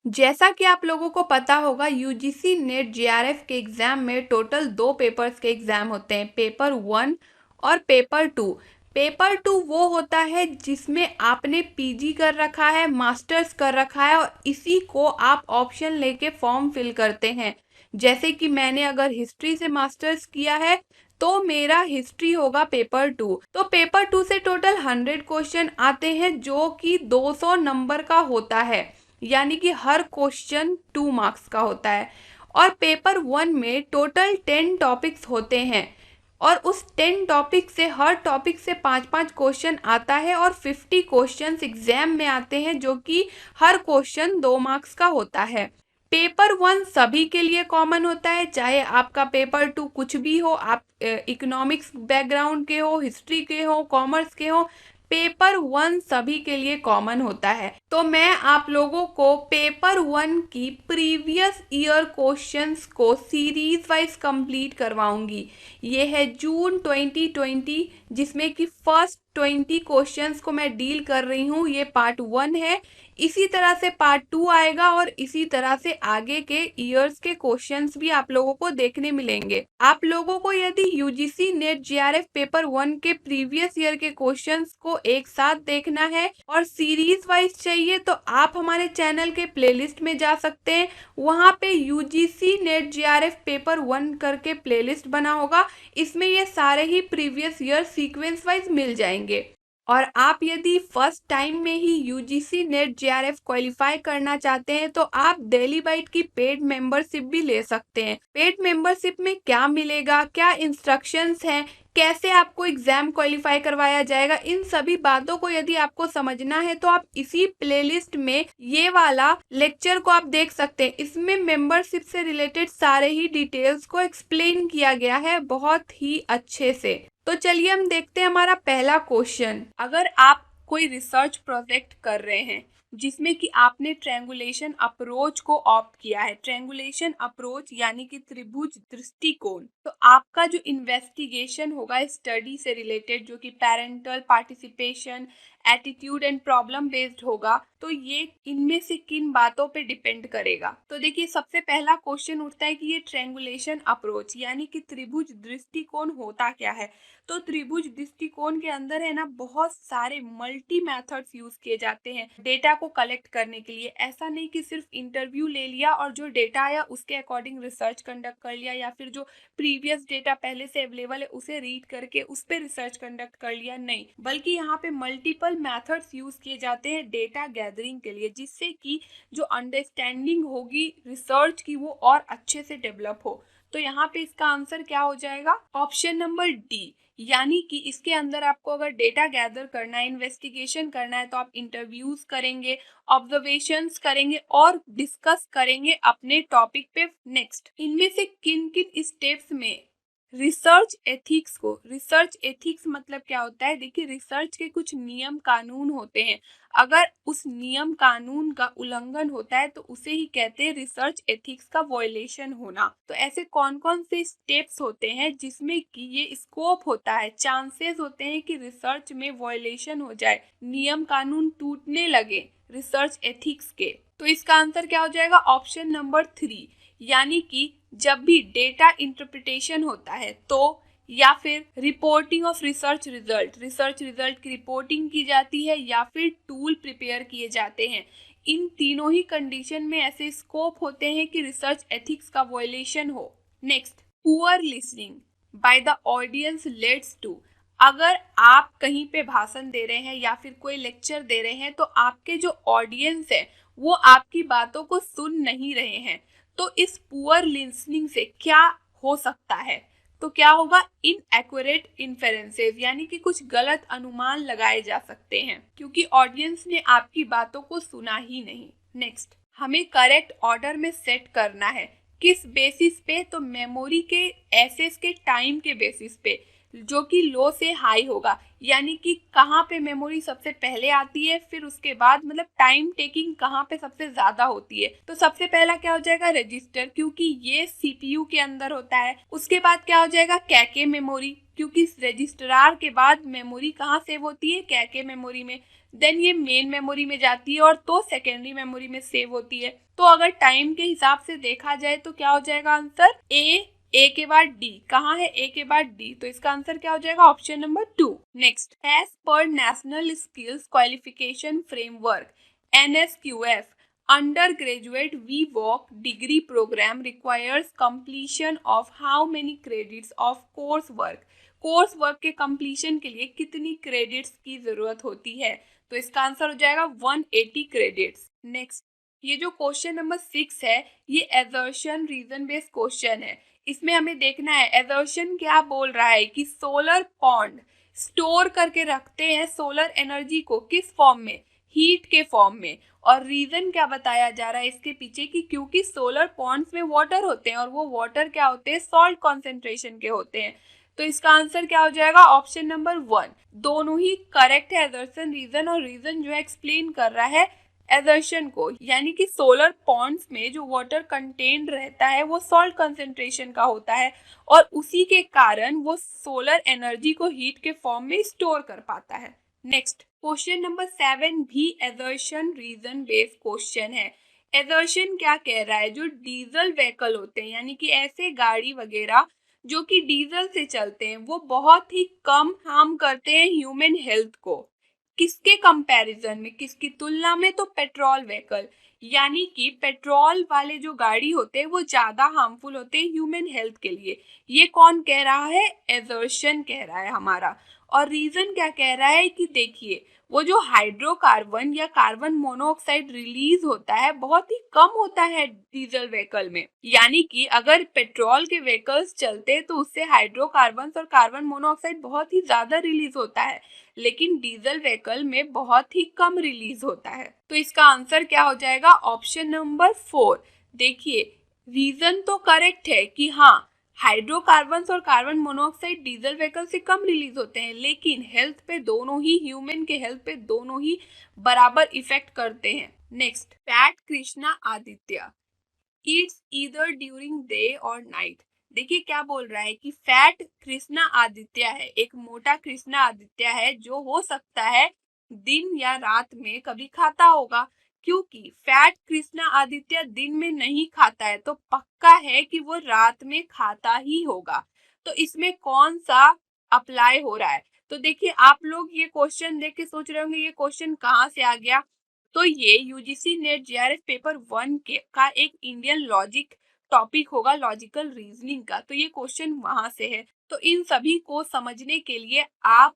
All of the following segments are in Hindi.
जैसा कि आप लोगों को पता होगा यूजीसी नेट जेआरएफ के एग्जाम में टोटल 2 पेपर्स के एग्जाम होते हैं, पेपर 1 और पेपर 2। पेपर 2 वो होता है जिसमें आपने पीजी कर रखा है, मास्टर्स कर रखा है और इसी को आप ऑप्शन लेके फॉर्म फिल करते हैं। जैसे कि मैंने अगर हिस्ट्री से मास्टर्स किया है तो मेरा हिस्ट्री होगा पेपर 2। तो पेपर 2 से टोटल 100 क्वेश्चन आते हैं जो कि 200 नंबर का होता है, यानी कि हर क्वेश्चन 2 मार्क्स का होता है। और पेपर 1 में टोटल 10 टॉपिक्स होते हैं और उस 10 टॉपिक से हर टॉपिक से 5-5 क्वेश्चन आता है और 50 क्वेश्चंस एग्जाम में आते हैं जो कि हर क्वेश्चन 2 मार्क्स का होता है। पेपर 1 सभी के लिए कॉमन होता है, चाहे आपका पेपर 2 कुछ भी हो, आप इकोनॉमिक्स बैकग्राउंड के हो, हिस्ट्री के हो, कॉमर्स के हो, पेपर 1 सभी के लिए कॉमन होता है। तो मैं आप लोगों को पेपर 1 की प्रीवियस ईयर क्वेश्चंस को सीरीज वाइज कंप्लीट करवाऊंगी। ये है जून 2020, जिसमें कि फर्स्ट 20 क्वेश्चंस को मैं डील कर रही हूँ। ये पार्ट 1 है। इसी तरह से पार्ट 2 आएगा और इसी तरह से आगे के ईयर्स के क्वेश्चंस भी आप लोगों को देखने मिलेंगे। आप लोगों को यदि यूजीसी नेट जेआरएफ पेपर 1 के प्रीवियस ईयर के क्वेश्चंस को एक साथ देखना है और सीरीज वाइज चाहिए तो आप हमारे चैनल के प्लेलिस्ट में जा सकते हैं। वहां पे यूजीसी नेट जेआरएफ पेपर 1 करके प्लेलिस्ट बना होगा, इसमें ये सारे ही प्रीवियस ईयर सीक्वेंस वाइज मिल जाएंगे। और आप यदि फर्स्ट टाइम में ही यूजीसी नेट जेआरएफ क्वालिफाई करना चाहते हैं तो आप डेली बाइट की पेड मेंबरशिप भी ले सकते हैं। पेड मेंबरशिप में क्या मिलेगा, क्या इंस्ट्रक्शंस हैं, कैसे आपको एग्जाम क्वालिफाई करवाया जाएगा, इन सभी बातों को यदि आपको समझना है तो आप इसी प्लेलिस्ट में ये वाला लेक्चर को आप देख सकते हैं। इसमें मेंबरशिप से रिलेटेड सारे ही डिटेल्स को एक्सप्लेन किया गया है बहुत ही अच्छे से। तो चलिए हम देखते हैं हमारा पहला क्वेश्चन। अगर आप कोई रिसर्च प्रोजेक्ट कर रहे हैं जिसमें कि आपने ट्रायंगुलेशन अप्रोच को ऑप्ट किया है, ट्रायंगुलेशन अप्रोच यानी कि त्रिभुज दृष्टिकोण, तो आपका जो इन्वेस्टिगेशन होगा स्टडी से रिलेटेड जो कि parental participation, attitude and problem based होगा, तो ये इनमें से किन बातों पे डिपेंड करेगा। तो देखिए सबसे पहला क्वेश्चन उठता है कि ये ट्रायंगुलेशन अप्रोच यानी कि त्रिभुज दृष्टिकोण होता क्या है। तो त्रिभुज दृष्टिकोण के अंदर है ना बहुत सारे मल्टी मेथड्स यूज किए जाते हैं डेटा को कलेक्ट करने के लिए। ऐसा नहीं कि सिर्फ इंटरव्यू ले लिया और जो डेटा आया उसके अकॉर्डिंग रिसर्च कंडक्ट कर लिया या फिर जो प्रीवियस डेटा पहले से अवेलेबल है उसे रीड करके उस पर रिसर्च कंडक्ट कर लिया, नहीं, बल्कि यहाँ पे मल्टीपल मेथड्स यूज किए जाते हैं डेटा गैदरिंग के लिए, जिससे कि जो अंडरस्टैंडिंग होगी रिसर्च की वो और अच्छे से डेवलप हो। तो यहाँ पे इसका आंसर क्या हो जाएगा, ऑप्शन नंबर डी। यानी कि इसके अंदर आपको अगर डेटा गैदर करना है, इन्वेस्टिगेशन करना है, तो आप इंटरव्यूज करेंगे, ऑब्जर्वेशंस करेंगे और डिस्कस करेंगे अपने टॉपिक पे। नेक्स्ट, इनमें से किन किन स्टेप्स में रिसर्च एथिक्स को, रिसर्च एथिक्स मतलब क्या होता है, देखिए रिसर्च के कुछ नियम कानून होते हैं, अगर उस नियम कानून का उल्लंघन होता है तो उसे ही कहते हैं रिसर्च एथिक्स का वॉयलेशन होना। तो ऐसे कौन कौन से स्टेप्स होते हैं जिसमें कि ये स्कोप होता है, चांसेस होते हैं कि रिसर्च में वॉयलेशन हो जाए, नियम कानून टूटने लगे रिसर्च एथिक्स के। तो इसका आंसर क्या हो जाएगा, ऑप्शन नंबर 3। यानी कि जब भी डेटा इंटरप्रिटेशन होता है तो या फिर reporting of research result, research result की रिपोर्टिंग की जाती है या फिर टूल प्रिपेयर किए जाते हैं, इन तीनों ही कंडीशन में ऐसे स्कोप होते हैं कि रिसर्च एथिक्स का वायलेशन हो। Next, poor listening by the audience leads to, अगर आप कहीं पे भाषण दे रहे हैं या फिर कोई लेक्चर दे रहे हैं तो आपके जो ऑडियंस है वो आपकी बातों को सुन नहीं रहे हैं, तो इस पुअर लिसनिंग से क्या हो सकता है, तो क्या होगा, इनएक्यूरेट इन्फेरेंसेस, यानी कि कुछ गलत अनुमान लगाए जा सकते हैं क्योंकि ऑडियंस ने आपकी बातों को सुना ही नहीं। नेक्स्ट, हमें करेक्ट ऑर्डर में सेट करना है, किस बेसिस पे, तो मेमोरी के एसेस के टाइम के बेसिस पे, जो कि लो से हाई होगा, यानी कि कहाँ पे मेमोरी सबसे पहले आती है, फिर उसके बाद मतलब टाइम टेकिंग कहाँ पे सबसे ज्यादा होती है। तो सबसे पहला क्या हो जाएगा, रजिस्टर, क्योंकि ये सीपीयू के अंदर होता है। उसके बाद क्या हो जाएगा, कैके मेमोरी, क्योंकि रजिस्ट्रार के बाद मेमोरी कहाँ सेव होती है, कैके मेमोरी में। देन ये मेन मेमोरी में जाती है और तो सेकेंडरी मेमोरी में सेव होती है। तो अगर टाइम के हिसाब से देखा जाए तो क्या हो जाएगा आंसर, ए के बाद डी। कहाँ है ए के बाद डी, तो इसका आंसर क्या हो जाएगा, option number 2। Next, as per national skills qualification framework NSQF, undergraduate VWOC degree program requires completion of how many credits of coursework? Course work के कंप्लीशन के लिए कितनी क्रेडिट्स की जरूरत होती है, तो इसका आंसर हो जाएगा 180 क्रेडिट्स। नेक्स्ट, ये जो क्वेश्चन नंबर 6 है ये एजर्शन रीजन बेस्ड क्वेश्चन है। इसमें हमें देखना है एजर्शन क्या बोल रहा है कि सोलर पॉन्ड स्टोर करके रखते हैं सोलर एनर्जी को किस फॉर्म में, हीट के फॉर्म में। और रीजन क्या बताया जा रहा है इसके पीछे कि क्योंकि सोलर पॉन्ड्स में वाटर होते हैं और वो वाटर क्या होते हैं, सॉल्ट कॉन्सेंट्रेशन के होते हैं। तो इसका आंसर क्या हो जाएगा, ऑप्शन नंबर 1। दोनों ही करेक्ट है, एजर्शन रीजन, और रीजन जो है एक्सप्लेन कर रहा है एजर्शन को, यानी कि सोलर पॉन्ड्स में जो वाटर कंटेन रहता है वो सॉल्ट कंसेंट्रेशन का होता है और उसी के कारण वो सोलर एनर्जी को हीट के फॉर्म में स्टोर कर पाता है। नेक्स्ट, क्वेश्चन नंबर 7 भी एजर्शन रीजन बेस्ड क्वेश्चन है। एजर्शन क्या कह रहा है, जो डीजल व्हीकल होते हैं यानी कि ऐसे गाड़ी वगैरह जो कि डीजल से चलते हैं वो बहुत ही कम हार्म करते हैं ह्यूमन हेल्थ को। किसके कंपैरिजन में, किसकी तुलना में, तो पेट्रोल व्हीकल, यानी कि पेट्रोल वाले जो गाड़ी होते हैं वो ज्यादा हार्मफुल होते हैं ह्यूमन हेल्थ के लिए। ये कौन कह रहा है, एजर्शन कह रहा है हमारा। और रीजन क्या कह रहा है कि देखिए वो जो हाइड्रोकार्बन या कार्बन मोनोऑक्साइड रिलीज होता है बहुत ही कम होता है डीजल व्हीकल में, यानी कि अगर पेट्रोल के व्हीकल्स चलते तो उससे हाइड्रोकार्बन और कार्बन मोनोऑक्साइड बहुत ही ज्यादा रिलीज होता है, लेकिन डीजल व्हीकल में बहुत ही कम रिलीज होता है। तो इसका आंसर क्या हो जाएगा, ऑप्शन नंबर 4। देखिए रीजन तो करेक्ट है कि हाँ हाइड्रोकार्बन और कार्बन मोनोऑक्साइड डीजल व्हीकल से कम रिलीज होते हैं, लेकिन हेल्थ पे दोनों ही, ह्यूमन के हेल्थ पे दोनों ही बराबर इफेक्ट करते हैं। Next, fat Krishna Aditya Yeats either during day और नाइट। देखिए क्या बोल रहा है कि फैट कृष्णा आदित्य है, एक मोटा कृष्णा आदित्य है जो हो सकता है दिन या रात में कभी खाता होगा। क्योंकि फैट कृष्णा आदित्य दिन में नहीं खाता है तो पक्का है कि वो रात में खाता ही होगा। तो इसमें कौन सा अप्लाई हो रहा है, तो देखिए आप लोग ये क्वेश्चन देख के सोच रहे होंगे ये क्वेश्चन कहाँ से आ गया। तो ये यूजीसी नेट जेआरएफ पेपर 1 के का एक इंडियन लॉजिक टॉपिक होगा, लॉजिकल रीजनिंग का। तो ये क्वेश्चन वहां से है। तो इन सभी को समझने के लिए आप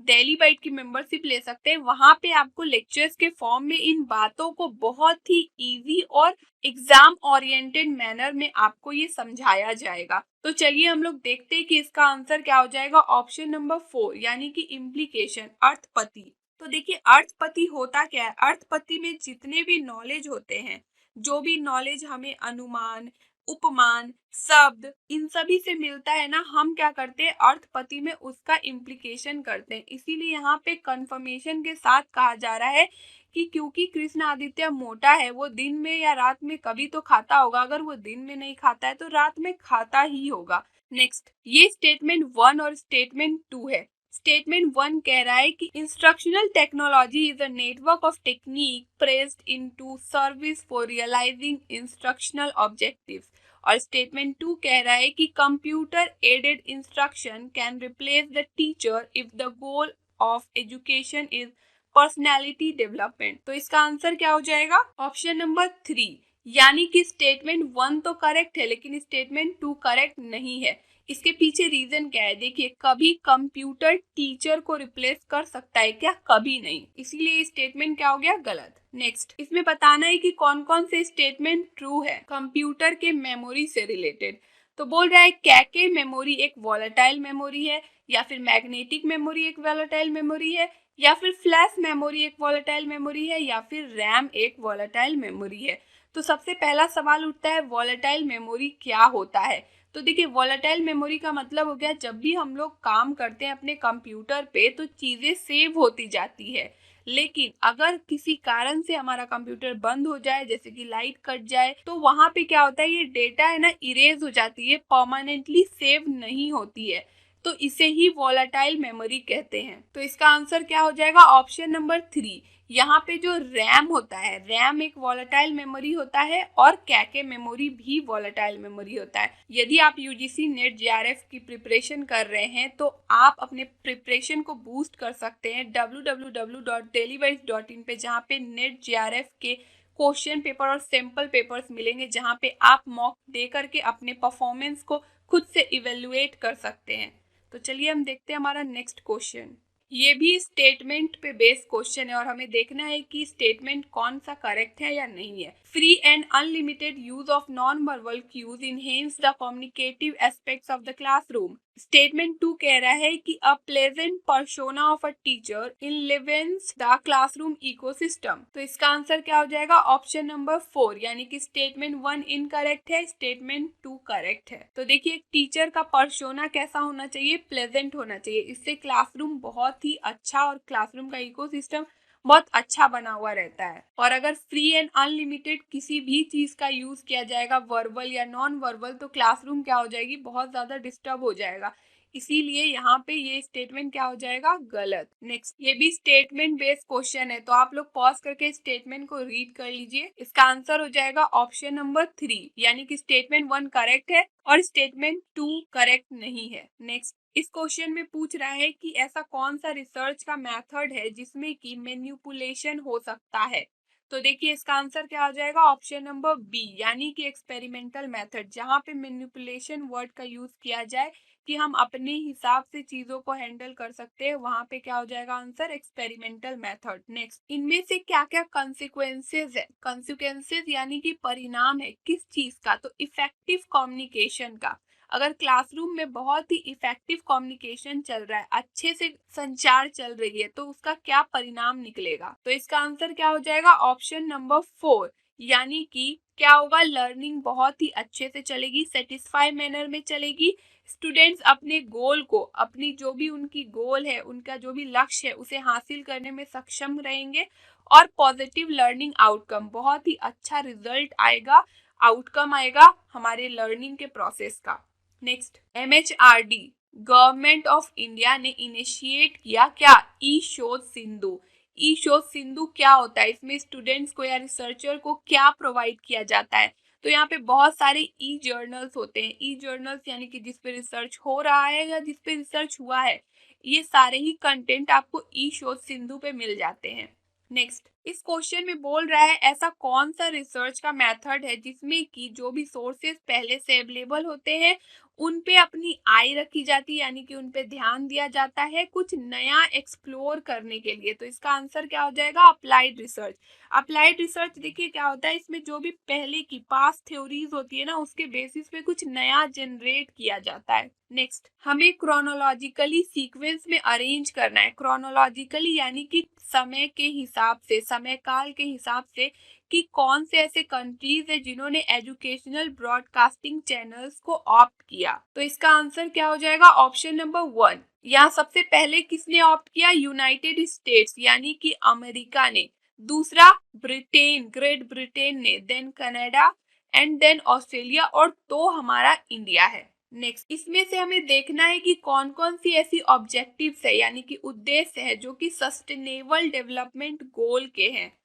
डेली बाइट की मेंबरशिप ले सकते हैं। वहां पे आपको लेक्चर्स के फॉर्म में इन बातों को बहुत ही इजी और एग्जाम ओरिएंटेड मैनर में आपको ये समझाया जाएगा। तो चलिए हम लोग देखते हैं कि इसका आंसर क्या हो जाएगा, ऑप्शन नंबर 4 यानी कि इम्प्लीकेशन, अर्थपति। तो देखिए अर्थपति होता क्या है, अर्थपति में जितने भी नॉलेज होते हैं, जो भी नॉलेज हमें अनुमान, उपमान, शब्द, इन सभी से मिलता है ना, हम क्या करते हैं अर्थपति में उसका इम्प्लीकेशन करते हैं। इसीलिए यहाँ पे कंफर्मेशन के साथ कहा जा रहा है कि क्योंकि कृष्ण आदित्य मोटा है वो दिन में या रात में कभी तो खाता होगा, अगर वो दिन में नहीं खाता है तो रात में खाता ही होगा। नेक्स्ट, ये स्टेटमेंट 1 और स्टेटमेंट 2 है। स्टेटमेंट 1 कह रहा है कि instructional technology is a network of technique pressed into service for realising instructional objectives. और स्टेटमेंट 2 कह रहा है कि computer aided instruction can replace the teacher if the goal of education is personality development. तो इसका आंसर क्या हो जाएगा, ऑप्शन नंबर 3, यानी कि स्टेटमेंट 1 तो करेक्ट है लेकिन स्टेटमेंट 2 करेक्ट नहीं है। इसके पीछे रीजन क्या है, देखिए कभी कंप्यूटर टीचर को रिप्लेस कर सकता है क्या, कभी नहीं, इसीलिए स्टेटमेंट क्या हो गया, गलत। नेक्स्ट, इसमें बताना है कि कौन कौन से स्टेटमेंट ट्रू है कंप्यूटर के मेमोरी से रिलेटेड। तो बोल रहा है कैके मेमोरी एक वॉलेटाइल मेमोरी है, या फिर मैग्नेटिक मेमोरी एक वॉलेटाइल मेमोरी है, या फिर फ्लैश मेमोरी एक वॉलेटाइल मेमोरी है, या फिर रैम एक वॉलेटाइल मेमोरी है। तो सबसे पहला सवाल उठता है वॉलेटाइल मेमोरी क्या होता है। तो देखिए वॉलेटाइल मेमोरी का मतलब हो गया जब भी हम लोग काम करते हैं अपने कंप्यूटर पे तो चीजें सेव होती जाती है, लेकिन अगर किसी कारण से हमारा कंप्यूटर बंद हो जाए, जैसे कि लाइट कट जाए, तो वहां पे क्या होता है, ये डेटा है ना इरेज हो जाती है, परमानेंटली सेव नहीं होती है। तो इसे ही वॉलेटाइल मेमोरी कहते हैं। तो इसका आंसर क्या हो जाएगा? Option number 3। यहाँ पे जो रैम होता है, रैम एक वॉलेटाइल मेमोरी होता है और कैके मेमोरी भी वॉलेटाइल मेमोरी होता है। यदि आप यूजीसी नेट जेआरएफ की प्रिपरेशन कर रहे हैं तो आप अपने प्रिपरेशन को बूस्ट कर सकते हैं www.delhiwise.in पे, जहाँ पे नेट जेआरएफ के क्वेश्चन पेपर और सैंपल पेपर्स मिलेंगे, जहाँ पे आप मॉक दे करके अपने परफॉर्मेंस को खुद से इवेलुएट कर सकते हैं। तो चलिए हम देखते हैं हमारा नेक्स्ट क्वेश्चन। ये भी स्टेटमेंट पे बेस्ड क्वेश्चन है और हमें देखना है कि स्टेटमेंट कौन सा करेक्ट है या नहीं है। Free and unlimited use of non verbal cues enhance the communicative aspects of the classroom. Statement 2 कह रहा है कि a pleasant persona of a teacher enlivens the classroom ecosystem. तो इसका आंसर क्या हो जाएगा? ऑप्शन नंबर 4, यानी कि स्टेटमेंट 1 इनकरेक्ट है, स्टेटमेंट 2 करेक्ट है। तो देखिए, एक टीचर का पर्सोना कैसा होना चाहिए? प्लेजेंट होना चाहिए। इससे क्लासरूम बहुत ही अच्छा और क्लासरूम का इकोसिस्टम बहुत अच्छा बना हुआ रहता है। और अगर फ्री एंड अनलिमिटेड किसी भी चीज का यूज किया जाएगा, वर्बल या नॉन वर्बल, तो क्लासरूम क्या हो जाएगी? बहुत ज्यादा डिस्टर्ब हो जाएगा। इसीलिए यहाँ पे ये स्टेटमेंट क्या हो जाएगा? गलत। नेक्स्ट, ये भी स्टेटमेंट बेस्ड क्वेश्चन है, तो आप लोग पॉज करके स्टेटमेंट को रीड कर लीजिए। इसका आंसर हो जाएगा ऑप्शन नंबर 3, यानी कि स्टेटमेंट 1 करेक्ट है और स्टेटमेंट 2 करेक्ट नहीं है। नेक्स्ट, इस क्वेश्चन में पूछ रहा है कि ऐसा कौन सा रिसर्च का मेथड है जिसमें कि मैनिपुलेशन हो सकता है। तो देखिए, इसका आंसर क्या हो जाएगा? ऑप्शन नंबर बी, यानी कि एक्सपेरिमेंटल मेथड, जहां पे मैनिपुलेशन वर्ड का यूज किया जाए कि हम अपने हिसाब से चीजों को हैंडल कर सकते हैं, वहां पे क्या हो जाएगा आंसर? Experimental method. नेक्स्ट, इनमें से क्या क्या कंसिक्वेंसेज है? कंसिक्वेंसेज यानी कि परिणाम है किस चीज का? तो इफेक्टिव कम्युनिकेशन का। अगर क्लासरूम में बहुत ही इफेक्टिव कम्युनिकेशन चल रहा है, अच्छे से संचार चल रही है, तो उसका क्या परिणाम निकलेगा? तो इसका आंसर क्या हो जाएगा? ऑप्शन नंबर 4, यानी कि क्या होगा? लर्निंग बहुत ही अच्छे से चलेगी, सेटिस्फाई मैनर में चलेगी। स्टूडेंट्स अपने गोल को, अपनी जो भी उनकी गोल है, उनका जो भी लक्ष्य है, उसे हासिल करने में सक्षम रहेंगे और पॉजिटिव लर्निंग आउटकम, बहुत ही अच्छा रिजल्ट आएगा, आउटकम आएगा हमारे लर्निंग के प्रोसेस का। Next, MHRD government of India ने इनिशिएट किया क्या? ई शोध सिंधु। ई शोध सिंधु क्या होता है? इसमें स्टूडेंट्स को या रिसर्चर को क्या प्रोवाइड किया जाता है? तो यहाँ पे बहुत सारे ई जर्नल्स होते हैं। ई जर्नल्स यानी कि जिस पे रिसर्च हो रहा है या जिस पे रिसर्च हुआ है, ये सारे ही कंटेंट आपको ई शोध सिंधु पे मिल जाते हैं। नेक्स्ट, इस क्वेश्चन में बोल रहा है ऐसा कौन सा रिसर्च का मेथड है जिसमें कि जो भी सोर्सेज पहले से अवेलेबल होते हैं उन पे अपनी आई रखी जाती है, यानी कि उन पे ध्यान दिया जाता है कुछ नया एक्सप्लोर करने के लिए। तो इसका आंसर क्या हो जाएगा? Applied research. अप्लाइड रिसर्च देखिए क्या होता है, इसमें जो भी पहले की पास्ट थ्योरीज होती है ना, उसके बेसिस पे कुछ नया जनरेट किया जाता है। नेक्स्ट, हमें क्रोनोलॉजिकली सीक्वेंस में अरेंज करना है। क्रोनोलॉजिकली यानी कि समय के हिसाब से, समय काल के हिसाब से, कि कौन से ऐसे कंट्रीज है जिन्होंने एजुकेशनल ब्रॉडकास्टिंग चैनल्स को ऑप्ट किया। तो इसका आंसर क्या हो जाएगा? Option number 1। यहाँ सबसे पहले किसने ऑप्ट किया? यूनाइटेड स्टेट्स यानी कि अमेरिका ने। दूसरा ब्रिटेन, ग्रेट ब्रिटेन ने, then Canada and then Australia, और तो हमारा इंडिया है। नेक्स्ट, इसमें से हमें देखना है कि कौन कौन सी ऐसी ऑब्जेक्टिव्स है, यानी कि उद्देश्य है जो कि सस्टेनेबल डेवलपमेंट गोल के हैं।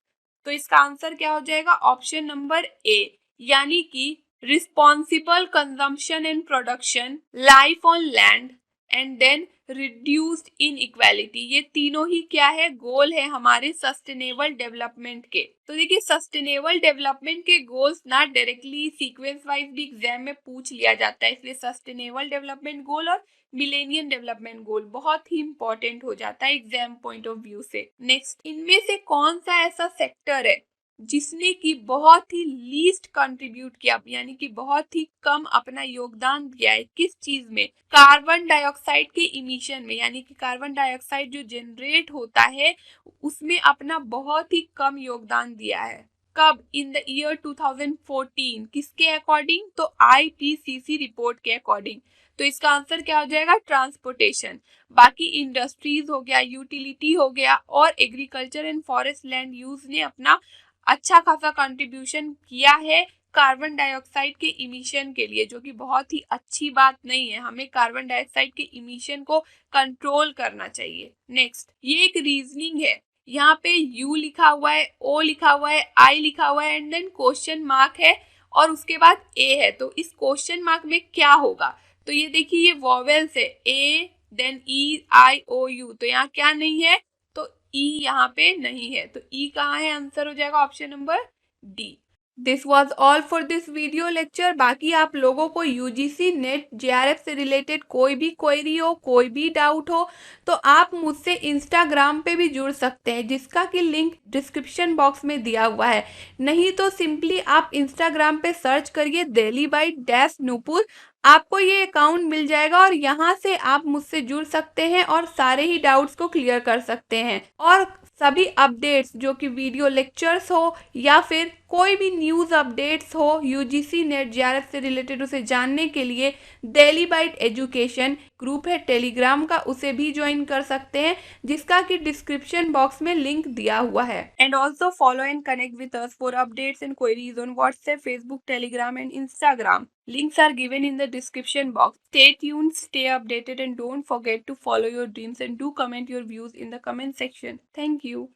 तो इसका आंसर क्या हो जाएगा? ऑप्शन नंबर ए, यानी कि responsible consumption and production, life on land and then reduced inequality. ये तीनों ही क्या है? गोल है हमारे सस्टेनेबल डेवलपमेंट के। तो देखिए, सस्टेनेबल डेवलपमेंट के गोल्स ना डायरेक्टली सीक्वेंस वाइज भी एग्जाम में पूछ लिया जाता है, इसलिए सस्टेनेबल डेवलपमेंट गोल और मिलेनियम डेवलपमेंट गोल बहुत ही इंपॉर्टेंट हो जाता है एग्जाम पॉइंट ऑफ व्यू से। नेक्स्ट, इनमें से कौन सा ऐसा सेक्टर है जिसने की बहुत ही लीस्ट कंट्रीब्यूट किया, यानी कि बहुत ही कम अपना योगदान दिया है? किस चीज में? कार्बन डाइऑक्साइड के इमिशन में, यानी कि कार्बन डाइऑक्साइड जो जनरेट होता है उसमें अपना बहुत ही कम योगदान दिया है। कब? In the year 2014। किसके अकॉर्डिंग? तो IPCC रिपोर्ट के अकॉर्डिंग। तो इसका आंसर क्या हो जाएगा? ट्रांसपोर्टेशन। बाकी इंडस्ट्रीज हो गया, यूटिलिटी हो गया और agriculture and forest land use ने अपना अच्छा खासा कंट्रीब्यूशन किया है कार्बन डाइऑक्साइड के इमिशन के लिए, जो कि बहुत ही अच्छी बात नहीं है। हमें कार्बन डाइऑक्साइड के इमिशन को कंट्रोल करना चाहिए। नेक्स्ट, ये एक रीजनिंग है। यहाँ पे यू लिखा हुआ है, ओ लिखा हुआ है, आई लिखा हुआ है एंड देन क्वेश्चन मार्क है और उसके बाद ए है। तो इस क्वेश्चन मार्क में क्या होगा? तो ये देखिए, ये वॉवेल्स है, A then E I O you. तो यहाँ क्या नहीं है? तो ई यहाँ पे नहीं है। तो ई कहाँ है? आंसर हो जाएगा option number D. This was all for this video lecture. बाकी आप लोगों को यूजीसी नेट जेआरएफ से रिलेटेड कोई भी क्वेरी हो, कोई भी डाउट हो, तो आप मुझसे इंस्टाग्राम पे भी जुड़ सकते हैं, जिसका कि लिंक डिस्क्रिप्शन बॉक्स में दिया हुआ है। नहीं तो सिंपली आप इंस्टाग्राम पे सर्च करिए दिल्ली बाइट डैश नूपुर, आपको ये अकाउंट मिल जाएगा और यहाँ से आप मुझसे जुड़ सकते हैं और सारे ही डाउट्स को क्लियर कर सकते हैं। और सभी अपडेट्स, जो कि वीडियो लेक्चर्स हो या फिर कोई भी न्यूज़ अपडेट्स हो यूजीसी नेट जेआरएफ से रिलेटेड, उसे जानने के लिए दिल्ली बाइट एजुकेशन ग्रुप है टेलीग्राम का, उसे भी ज्वाइन कर सकते हैं, जिसका कि डिस्क्रिप्शन बॉक्स में लिंक दिया हुआ है। And also follow and connect with us for updates and queries on WhatsApp, Facebook, Telegram and Instagram. Links are given in the description box. Stay tuned, stay updated, and don't forget to follow your dreams and do comment your views in the comment section. Thank you.